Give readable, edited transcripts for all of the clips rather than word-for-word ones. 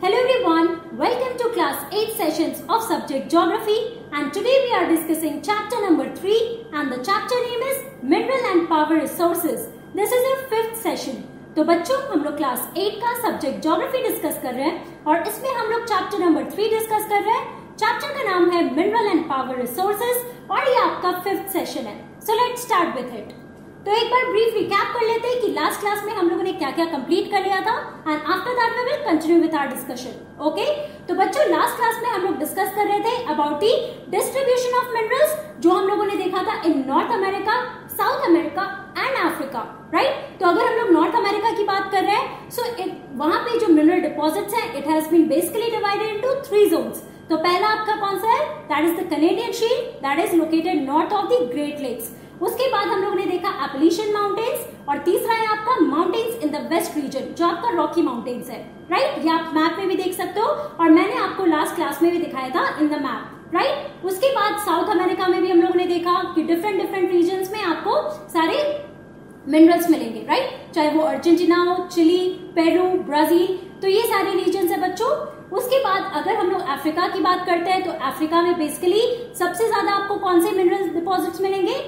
Hello everyone, welcome to class 8 sessions of subject geography, and today we are discussing chapter number 3 and the chapter name is mineral and power resources. This is our 5th session. तो बच्चों हम लोग class 8 का subject geography discuss कर रहे हैं और इसमें हम लोग चैप्टर नंबर 3 डिस्कस कर रहे हैं। चैप्टर का नाम है मिनरल एंड पावर रिसोर्सेज और ये आपका 5th सेशन है। So let's start with it. तो एक बार ब्रीफ रिकैप कर लेते हैं कि लास्ट क्लास में हम लोगों ने क्या क्या कंप्लीट कर लिया था and after that we will continue with our discussion. Okay, तो बच्चों लास्ट क्लास में हम लोग डिस्कस कर रहे थे about the distribution of minerals, जो हम लोगों ने देखा था in North America, South America and Africa, right. तो अगर हम लोग नॉर्थ अमेरिका की बात कर रहे हैं सो वहां पे जो मिनरल डिपॉजिट्स हैं it has been basically divided into 3 zones. तो पहला आपका कौन सा है, that is the Canadian shield that is located north of the great lakes. उसके बाद हम लोगों ने देखा एपलेशियन माउंटेन्स और तीसरा है आपका mountains in the west region जो आपका रॉकी माउंटेन्स है, राइट। ये आप मैप में भी देख सकते हो और मैंने आपको लास्ट क्लास में भी दिखाया था इन द मैप, राइट। उसके बाद साउथ अमेरिका में भी हम लोगों ने देखा कि डिफरेंट डिफरेंट रीजन्स में आपको सारे मिनरल्स मिलेंगे, राइट, चाहे वो अर्जेंटीना हो, चिली, पेरू, ब्राजील, तो ये सारे रीजन है बच्चों। उसके बाद अगर हम लोग अफ्रीका की बात करते हैं तो अफ्रीका में बेसिकली सबसे ज्यादा आपको कौन से मिनरल डिपॉजिट्स मिलेंगे,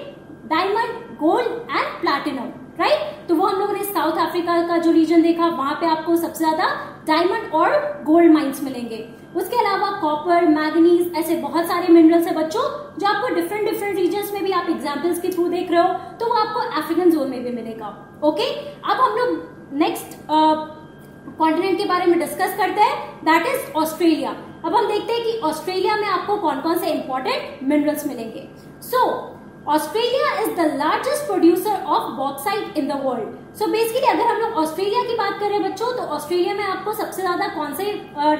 diamond, gold and platinum, right. तो वो हम लोगों ने साउथ अफ्रीका का जो रीजन देखा वहां पे आपको सबसे ज्यादा डायमंड और गोल्ड माइंस मिलेंगे। उसके अलावा कॉपर, मैग्नीज, ऐसे बहुत सारे मिनरल्स है बच्चों जो आपको डिफरेंट डिफरेंट रीजन्स में भी आप एग्जांपल्स के थ्रू देख रहे हो, तो वो आपको अफ्रीकन जोन में भी मिलेगा। ओके, अब हम लोग नेक्स्ट कॉन्टिनेंट के बारे में डिस्कस करते हैं, दैट इज ऑस्ट्रेलिया। अब हम देखते हैं कि ऑस्ट्रेलिया में आपको कौन कौन से इंपॉर्टेंट मिनरल्स मिलेंगे। So Australia is the largest producer of bauxite in the world. So basically अगर हम लोग ऑस्ट्रेलिया की बात करें बच्चों तो ऑस्ट्रेलिया में आपको सबसे ज्यादा कौन से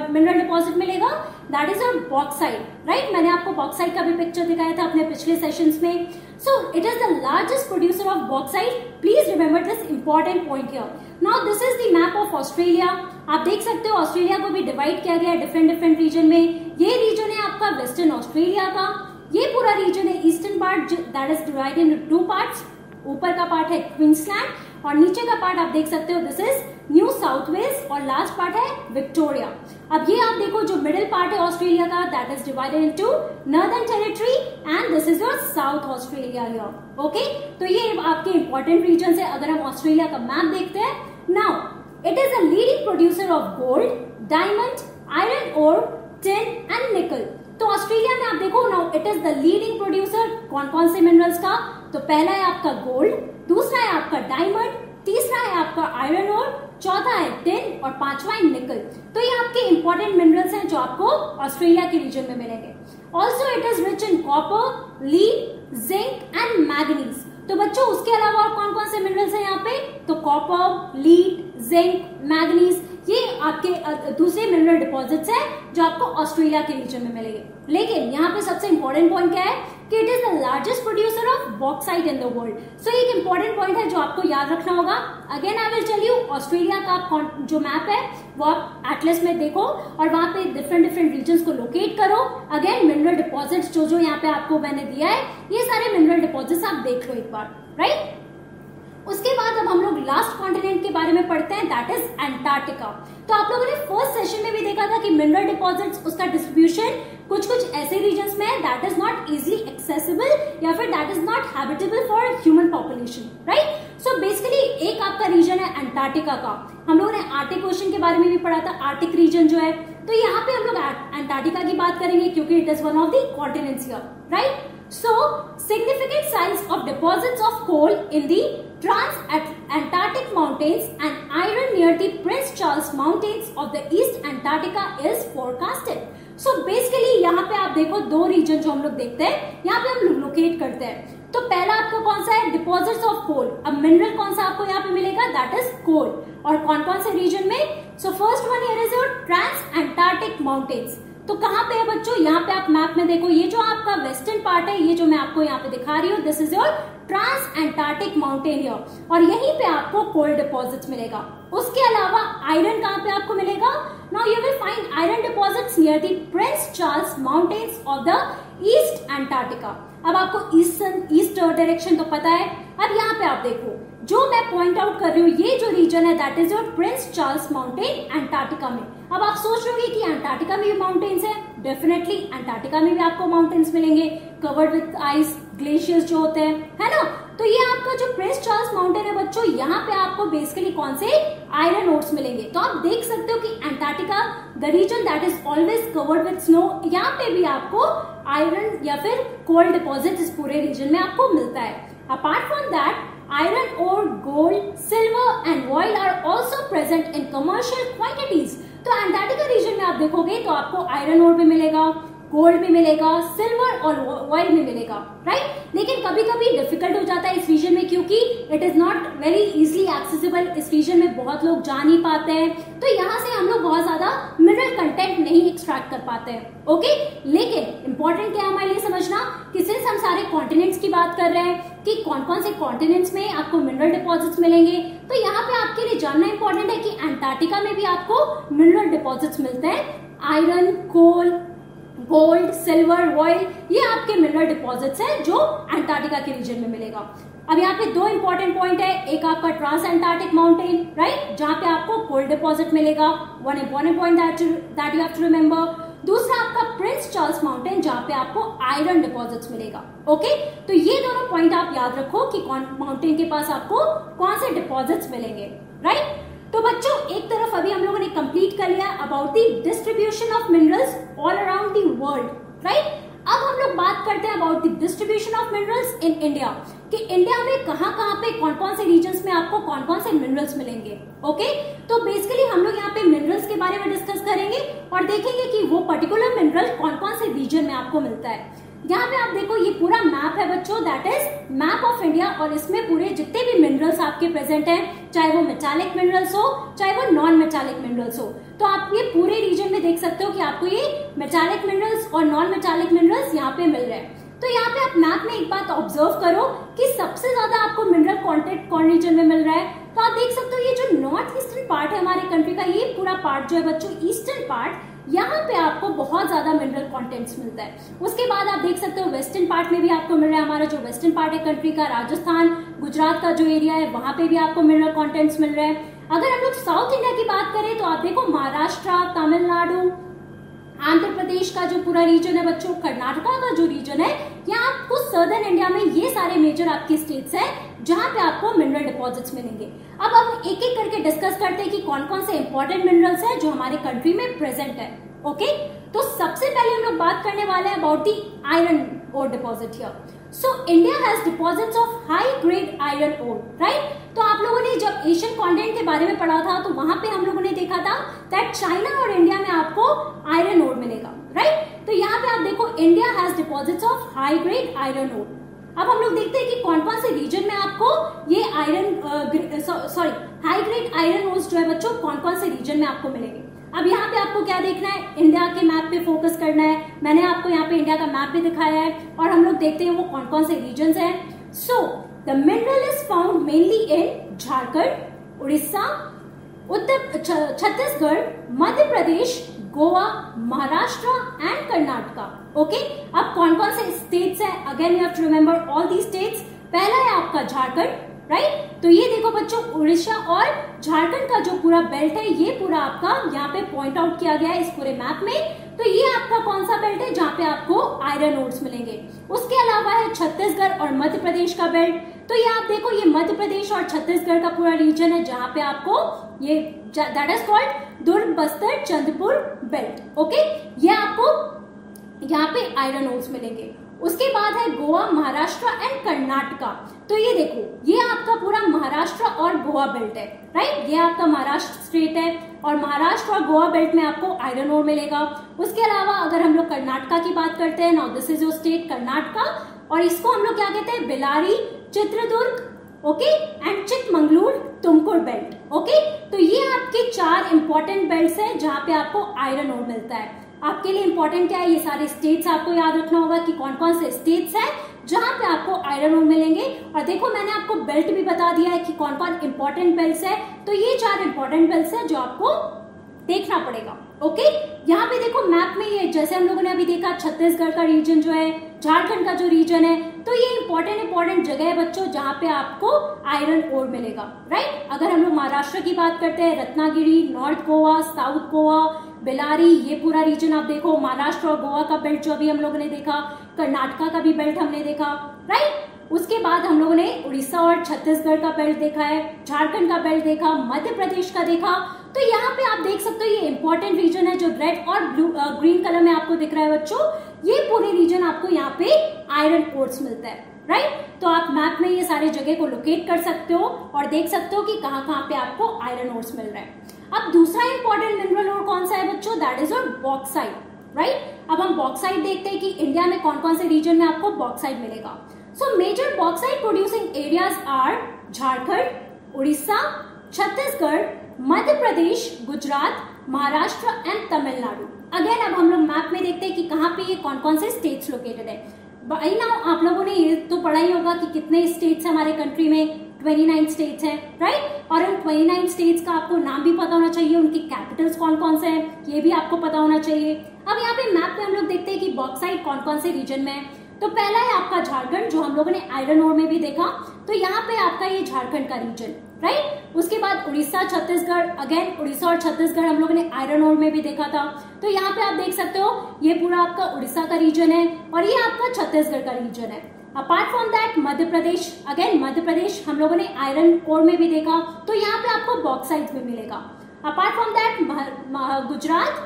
मिनरल डिपॉजिट मिलेगा, that is your bauxite, right. मैंने आपको बॉक्साइट का भी पिक्चर दिखाया था अपने पिछले सेशंस में। So it is the largest producer of bauxite. Please remember this important point here. Now this is the map of Australia. आप देख सकते हो ऑस्ट्रेलिया को भी डिवाइड किया गया है डिफरेंट डिफरेंट रीजन में। ये रीजन है आपका वेस्टर्न ऑस्ट्रेलिया का, ये पूरा रीजन है eastern part that is divided into 2 parts. ऊपर का पार्ट है क्वींसलैंड और नीचे का पार्ट आप देख सकते हो this is New South Wales और लास्ट पार्ट है विक्टोरिया। अब ये आप देखो जो मिडिल पार्ट है ऑस्ट्रेलिया का that is divided into northern territory and this is your South Australia here. Okay, तो ये आपके इंपॉर्टेंट रीजन है अगर हम ऑस्ट्रेलिया का मैप देखते हैं। Now it is a leading producer of gold, diamond, iron ore, tin and nickel. तो ऑस्ट्रेलिया में आप देखो now it is the leading producer कौन कौन से मिनरल्स का, तो पहला है आपका गोल्ड, दूसरा है आपका डायमंड, तीसरा है आपका आयरन ओर, चौथा है टिन और पांचवा है निकल। तो ये आपके इंपॉर्टेंट मिनरल्स हैं जो आपको ऑस्ट्रेलिया के रीजन में मिलेंगे। Also it is rich in copper, lead, zinc and manganese. तो बच्चों उसके अलावा और कौन कौन से मिनरल्स हैं यहाँ पे, तो कॉपर, लीड, जिंक, मैग्नीज, ये आपके दूसरे मिनरल डिपॉजिट्स हैं जो आपको ऑस्ट्रेलिया के रीजन में मिलेंगे। लेकिन यहाँ पे सबसे इंपॉर्टेंट पॉइंट क्या है कि it is the largest producer of bauxite in the world. So एक इंपॉर्टेंट पॉइंट है जो आपको याद रखना होगा। Again I will tell you Australia का जो मैप है वो आप एटलस में देखो और वहां पे डिफरेंट डिफरेंट रीजन्स को लोकेट करो। अगेन मिनरल डिपॉजिट्स जो यहाँ पे आपको मैंने दिया है ये सारे मिनरल डिपॉजिट्स आप देख लो एक बार, राइट। उसके बाद अब हम लोग लास्ट कॉन्टिनेंट के बारे में पढ़ते हैं दैट इज एंटार्क्टिका। तो आप लोगों ने फर्स्ट सेशन में भी देखा था कि मिनरल डिपॉजिट्स उसका डिस्ट्रीब्यूशन कुछ कुछ ऐसे रीजन्स में है that is not easily accessible या फिर that is not habitable for human population, right. So basically एक आपका रीजन है एंटार्क्टिका का। हम लोगों ने आर्टिक ओशन के बारे में भी पढ़ा था, आर्टिक रीजन जो है। तो यहाँ पे हम लोग एंटार्क्टिका की बात करेंगे क्योंकि it is one of the continents here, right. So, significant sites of deposits of coal in the Trans-Antarctic Mountains and iron near the Prince Charles Mountains of the East Antarctica is forecasted. So, basically यहाँ पे आप देखो 2 reason जो हम लोग देखते हैं, यहाँ पे हम लोकेट करते हैं। तो पहला आपका कौन सा है, डिपॉजिट्स ऑफ कोल। अब मिनरल कौन सा आपको यहाँ पे मिलेगा, दैट इज कोल। और कौन कौन से रीजन में, so first one here is your trans-Antarctic mountains. तो कहाँ पे है बच्चों, यहाँ पे आप मैप में देखो, ये जो आपका वेस्टर्न पार्ट है, ये जो मैं आपको यहाँ पे दिखा रही हूँ, this is your trans-Antarctic mountain here और यहीं पे आपको कोल डिपॉजिट्स मिलेगा। उसके अलावा आयरन कहाँ पे आपको मिलेगा, now you will find iron deposits near the Prince Charles mountains of the east Antarctica. अब आपको ईस्ट डायरेक्शन तो पता है। अब यहाँ पे आप देखो जो मैं पॉइंट आउट कर रही हूँ ये जो रीजन है that is your Prince Charles mountain Antarctica में। अब आप सोच रहे कि एंटार्क्टिका में भी माउंटेन्स है, डेफिनेटली एंटार्क्टिका में भी आपको माउंटेन्स मिलेंगे कवर्ड विद आइस, ग्लेशियर्स जो होते हैं, है ना। तो ये आपका जो प्रिंस चार्ल्स माउंटेन है बच्चों, यहाँ पे आपको बेसिकली कौन से आयरन ओर्स मिलेंगे। तो आप देख सकते हो कि Antarctica the region that is always covered with snow, यहाँ पे भी आपको आयरन या फिर कोल डिपॉजिट इस पूरे रीजन में आपको मिलता है। Apart from that iron ore, gold, silver and oil are also present in commercial quantities। तो एंटार्क्टिका रीजन में आप देखोगे तो आपको आयरन ओर भी मिलेगा, गोल्ड भी मिलेगा, सिल्वर और ऑयल भी मिलेगा, राइट। लेकिन कभी कभी डिफिकल्ट हो जाता है इस रीजन में क्योंकि it is not very easily accessible, इस रीजन में बहुत लोग जा नहीं पाते हैं, तो यहाँ से हम लोग बहुत ज्यादा मिनरल कंटेंट नहीं एक्सट्रैक्ट कर पाते हैं, ओके। लेकिन इंपॉर्टेंट क्या है हमारे लिए समझना कि सिंस हम सारे कॉन्टिनेंट्स की बात कर रहे हैं कि कौन कौन से कॉन्टिनेंट्स में आपको मिनरल डिपॉजिट्स मिलेंगे, तो यहाँ पे आपके लिए जानना इंपॉर्टेंट है कि एंटार्क्टिका में भी आपको मिनरल डिपॉजिट्स मिलते हैं। आयरन, कोल, गोल्ड, सिल्वर, ऑयल, ये आपके मिनरल डिपॉजिट्स हैं जो एंटार्क्टिका के रीजन में मिलेगा। अब यहाँ पे दो इंपॉर्टेंट पॉइंट है, एक आपका ट्रांस एंटार्क्टिक माउंटेन, राइट, जहां पे आपको कोल डिपॉजिट मिलेगा, one important point that you have to remember. दूसरा आपका प्रिंस चार्ल्स माउंटेन जहां पे आपको आयरन डिपॉजिट्स मिलेगा, ओके। तो ये दोनों पॉइंट आप याद रखो कि कौन माउंटेन के पास आपको कौन से डिपॉजिट्स मिलेंगे, राइट। तो बच्चों एक तरफ अभी हम लोगों ने कंप्लीट कर लिया about the distribution of minerals all around the world, right. अब हम लोग बात करते हैं about the distribution of minerals in India, कि इंडिया में कहां पे कौन कौन से रीजन्स में आपको कौन कौन से मिनरल्स मिलेंगे, ओके। तो बेसिकली हम लोग यहाँ पे मिनरल्स के बारे में डिस्कस करेंगे और देखेंगे कि वो पर्टिकुलर मिनरल कौन कौन से रीजन में आपको मिलता है। यहाँ पे आप देखो ये पूरा मैप है बच्चों, that is map of India, और इसमें पूरे जितने भी मिनरल्स आपके प्रेजेंट हैं, चाहे वो मेटालिक मिनरल्स हो चाहे वो नॉन मेटालिक मिनरल्स हो, तो आप ये पूरे रीजन में देख सकते हो कि आपको ये मेटालिक मिनरल्स और नॉन मेटालिक मिनरल्स यहाँ पे मिल रहे हैं। तो यहाँ पे आप मैप में एक बात ऑब्जर्व करो कि सबसे ज्यादा आपको मिनरल कंटेंट कौन रीजन में मिल रहा है। तो आप देख सकते हो ये जो नॉर्थ ईस्टर्न पार्ट है हमारे कंट्री का, ये पूरा पार्ट जो है बच्चों ईस्टर्न पार्ट, यहाँ पे आपको बहुत ज्यादा मिनरल कंटेंट्स मिलता है। उसके बाद आप देख सकते हो वेस्टर्न पार्ट में भी आपको मिल रहा है, हमारा जो वेस्टर्न पार्ट है कंट्री का, राजस्थान, गुजरात का जो एरिया है वहां पे भी आपको मिनरल कंटेंट्स मिल रहे हैं। अगर हम लोग साउथ इंडिया की बात करें तो आप देखो महाराष्ट्र, तमिलनाडु, आंध्र प्रदेश का जो पूरा रीजन है बच्चों, कर्नाटका का जो रीजन है, यहाँ आपको सदर्न इंडिया में ये सारे मेजर आपकी स्टेट्स है जहां पे आपको मिनरल डिपॉजिट्स मिलेंगे। अब हम एक एक करके डिस्कस करते हैं कि कौन कौन से इंपॉर्टेंट मिनरल्स हैं जो हमारे कंट्री में प्रेजेंट है, ओके। तो सबसे पहले हम लोग बात करने वाले हैं about the iron ore deposit here. So India has deposits of high grade iron ore, right. तो आप लोगों ने जब एशियन कॉन्टिनेंट के बारे में पढ़ा था तो वहां पे हम लोगों ने देखा था दैट चाइना और इंडिया में आपको आयरन ओर मिलेगा, राइट। तो यहाँ पे आप देखो India has deposits of high grade iron ore. अब हम लोग देखते हैं कि कौन कौन से रीजन में आपको ये हाई ग्रेड आयरन ओर्स जो है बच्चों कौन कौन से रीजन में आपको मिलेंगे। अब यहाँ पे आपको क्या देखना है, इंडिया के मैप पे फोकस करना है। मैंने आपको यहाँ पे इंडिया का मैप भी दिखाया है और हम लोग देखते हैं वो कौन कौन से रीजन हैं। So the mineral is found mainly in Jharkhand, Orissa, Chhattisgarh, Madhya Pradesh, Goa, Maharashtra and Karnataka, okay. अब कौन कौन से स्टेट्स हैं, again you have to remember all the states. पहला है आपका झारखंड, राइट। तो ये देखो बच्चों उड़ीसा और झारखंड का जो पूरा बेल्ट है ये पूरा आपका यहाँ पे पॉइंट आउट किया गया है इस पूरे मैप में। तो ये आपका कौन सा बेल्ट है जहाँ पे आपको आयरन ओर्स मिलेंगे। उसके अलावा है छत्तीसगढ़ और मध्य प्रदेश का बेल्ट। तो ये आप देखो ये मध्य प्रदेश और छत्तीसगढ़ का पूरा रीजन है जहाँ पे आपको ये that is called Durg, Bastar, Chandrapur belt, okay. ये आपको यहाँ पे आयरन ओर्स मिलेंगे। उसके बाद है गोवा, महाराष्ट्र एंड कर्नाटका। तो ये देखो ये आपका पूरा महाराष्ट्र और गोवा बेल्ट है, राइट। ये आपका महाराष्ट्र स्टेट है और महाराष्ट्र और गोवा बेल्ट में आपको आयरन ओर मिलेगा। उसके अलावा अगर हम लोग कर्नाटका की बात करते हैं, now this is your state Karnataka, और इसको हम लोग क्या कहते हैं, Bellary, Chitradurga, okay, and Chikmagalur, Tumkur belt, okay. तो ये आपके 4 इंपॉर्टेंट बेल्ट्स हैं जहां पे आपको आयरन ओर मिलता है। आपके लिए इंपॉर्टेंट क्या है, ये सारे स्टेट्स आपको याद रखना होगा कि कौन कौन से स्टेट्स हैं जहां पे आपको आयरन ओर मिलेंगे। और देखो मैंने आपको बेल्ट भी बता दिया है कि कौन कौन इंपॉर्टेंट बेल्ट्स है। तो ये 4 इंपॉर्टेंट बेल्ट्स है जो आपको देखना पड़ेगा, ओके, यहाँ पे देखो मैप में ये जैसे हम लोगों ने अभी देखा छत्तीसगढ़ का रीजन जो है, झारखंड का जो रीजन है, तो ये इंपॉर्टेंट जगह है बच्चों जहाँ पे आपको आयरन ओर मिलेगा, राइट। अगर हम लोग महाराष्ट्र की बात करते हैं, रत्नागिरी, नॉर्थ गोवा, साउथ गोवा, बेलारी, ये पूरा रीजन आप देखो, महाराष्ट्र और गोवा का बेल्ट जो अभी हम लोगों ने देखा, कर्नाटका का भी बेल्ट हमने देखा, राइट। उसके बाद हम लोगों ने उड़ीसा और छत्तीसगढ़ का बेल्ट देखा है, झारखंड का बेल्ट देखा, मध्य प्रदेश का देखा। तो यहाँ पे आप देख सकते हो ये इंपॉर्टेंट रीजन है जो रेड और ब्लू ग्रीन कलर में आपको दिख रहा है बच्चों, ये पूरे रीजन आपको यहाँ पे आयरन ओर्स मिलता है, राइट। तो आप मैप में ये सारे जगह को लोकेट कर सकते हो और देख सकते हो कि कहाँ पे आपको आयरन ओर्स मिल रहा है। अब दूसरा इंपॉर्टेंट मिनरल ओर कौन सा है बच्चों, that is your bauxite, right. अब हम बॉक्साइट देखते हैं कि इंडिया में कौन कौन से रीजन में आपको बॉक्साइट मिलेगा। So major bauxite producing areas are Jharkhand, Orissa, Chhattisgarh, Madhya Pradesh, Gujarat, Maharashtra and Tamil Nadu. Again अब हम लोग मैप में देखते हैं कि कहाँ पे ये कौन कौन से स्टेट्स लोकेटेड है। भाई ना आप लोगों ने ये तो पढ़ा ही होगा कि कितने स्टेट्स हैं हमारे कंट्री में, 29 स्टेट्स हैं, राइट। और उन 29 स्टेट्स का आपको नाम भी पता होना चाहिए, उनकी कैपिटल्स कौन कौन से हैं ये भी आपको पता होना चाहिए। अब यहाँ पे मैप में हम लोग देखते हैं कि बॉक्साइट कौन कौन से रीजन में है। तो पहला है आपका झारखंड, जो हम लोगों ने आयरन ओर में भी देखा, तो यहाँ पे आपका ये झारखंड का रीजन, राइट। उसके बाद उड़ीसा, छत्तीसगढ़, अगेन उड़ीसा और छत्तीसगढ़ हम लोगों ने आयरन ओर में भी देखा था, तो यहाँ पे आप देख सकते हो ये पूरा आपका उड़ीसा का रीजन है और ये आपका छत्तीसगढ़ का रीजन है। Apart from that Madhya Pradesh, again Madhya Pradesh हम लोगों ने आयरन ओर में भी देखा, तो यहाँ पे आपको बॉक्साइट में मिलेगा। Apart from that Gujarat,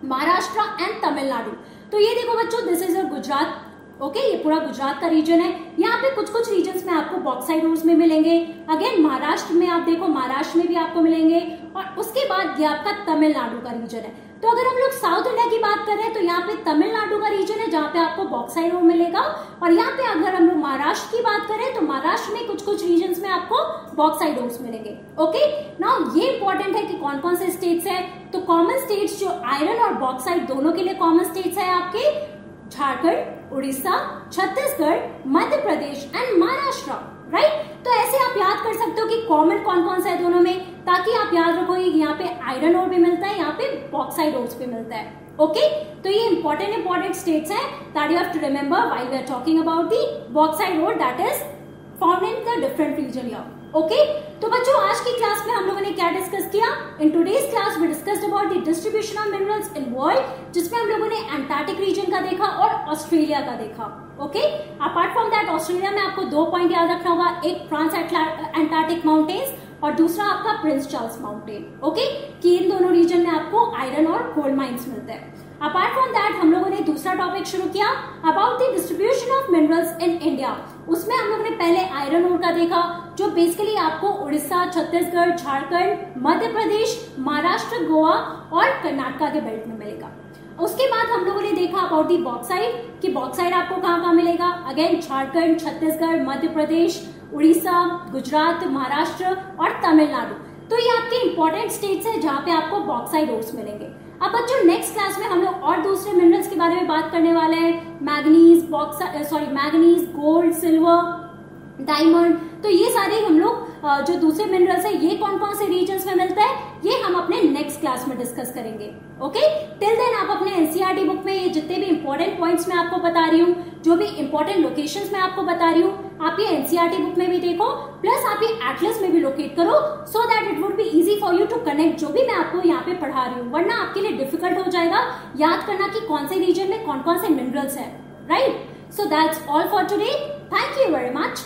Maharashtra and Tamil Nadu. तो ये देखो बच्चों, this is your Gujarat, okay, ये पूरा गुजरात का रीजन है। यहाँ पे कुछ कुछ रीजन्स में आपको बॉक्साइट ओर्स में मिलेंगे। अगेन महाराष्ट्र में आप देखो, महाराष्ट्र में भी आपको मिलेंगे। और उसके बाद ये आपका तमिलनाडु का रीजन है। तो अगर हम लोग साउथ इंडिया की बात कर रहे हैं तो यहाँ पे तमिलनाडु का रीजन है जहाँ पे आपको बॉक्साइट ओर मिलेगा। और यहाँ पे अगर हम लोग महाराष्ट्र की बात करें तो महाराष्ट्र में कुछ कुछ रीजन्स में आपको बॉक्साइट ओर्स मिलेंगे। ओके, नाउ ये इंपॉर्टेंट है कि कौन कौन से स्टेट्स है। तो कॉमन स्टेट्स जो आयरन और बॉक्साइट दोनों के लिए कॉमन स्टेट्स है आपके झारखंड, उड़ीसा, छत्तीसगढ़, मध्य प्रदेश एंड महाराष्ट्र, राइट। तो ऐसे आप याद कर सकते हो कि कॉमन कौन कौन सा है दोनों में, ताकि आप याद रखोगे यहाँ पे आयरन ओर भी मिलता है, यहाँ पे बॉक्साइट ओर्स भी मिलता है। ओके, तो ये इंपॉर्टेंट स्टेट्स हैं that you have to remember while we are talking about the bauxite ore that is found in the different region here. Okay, तो बच्चों आज की क्लास में हम लोगों ने क्या डिस्कस किया। In today's class we discussed about the distribution of minerals in world, जिसमें हम लोगों ने एंटार्क्टिक रीजन का देखा और ऑस्ट्रेलिया का देखा। Okay, apart from that Australia में आपको 2 पॉइंट याद रखना होगा, एक ट्रांस एंटार्क्टिक माउंटेन्स और दूसरा आपका प्रिंस चार्ल्स माउंटेन। ओके, कि इन दोनों रीजन में आपको आयरन और गोल्ड माइंस मिलते हैं। अपार्ट फ्रॉम दैट हम लोगों ने दूसरा टॉपिक शुरू किया about the distribution of minerals in India. उसमें हम लोगों ने पहले आयरन ओर का देखा, जो बेसिकली आपको उड़ीसा, छत्तीसगढ़, झारखंड, मध्य प्रदेश, महाराष्ट्र, गोवा और कर्नाटका के बेल्ट में मिलेगा। उसके बाद हम लोगों ने देखा अबाउट दी बॉक्साइट कि बॉक्साइट आपको कहाँ कहाँ मिलेगा। अगेन झारखंड, छत्तीसगढ़, मध्य प्रदेश, उड़ीसा, गुजरात, महाराष्ट्र और तमिलनाडु। तो ये आपके इंपॉर्टेंट स्टेट्स है जहाँ पे आपको बॉक्साइट ओर्स मिलेंगे। अब बच्चों नेक्स्ट क्लास में हम लोग और दूसरे मिनरल्स के बारे में बात करने वाले हैं, manganese, manganese, gold, silver, diamond. तो ये सारे हम लोग जो दूसरे मिनरल्स है ये कौन कौन से रीजन्स में मिलता है ये हम अपने नेक्स्ट क्लास में डिस्कस करेंगे। ओके, टिल देन आप अपने एनसीईआरटी बुक में ये जितने भी इंपॉर्टेंट पॉइंट्स मैं आपको बता रही हूँ, जो भी इंपॉर्टेंट लोकेशंस मैं आपको बता रही हूँ, आप ये एनसीईआरटी बुक में भी देखो, प्लस आप ये एटलस में भी लोकेट करो, so that it would be easy for you to connect जो भी मैं आपको यहाँ पे पढ़ा रही हूँ। वरना आपके लिए डिफिकल्ट हो जाएगा याद करना कि कौन से रीजन में कौन कौन से मिनरल्स है, right. So that's all for today, thank you very much.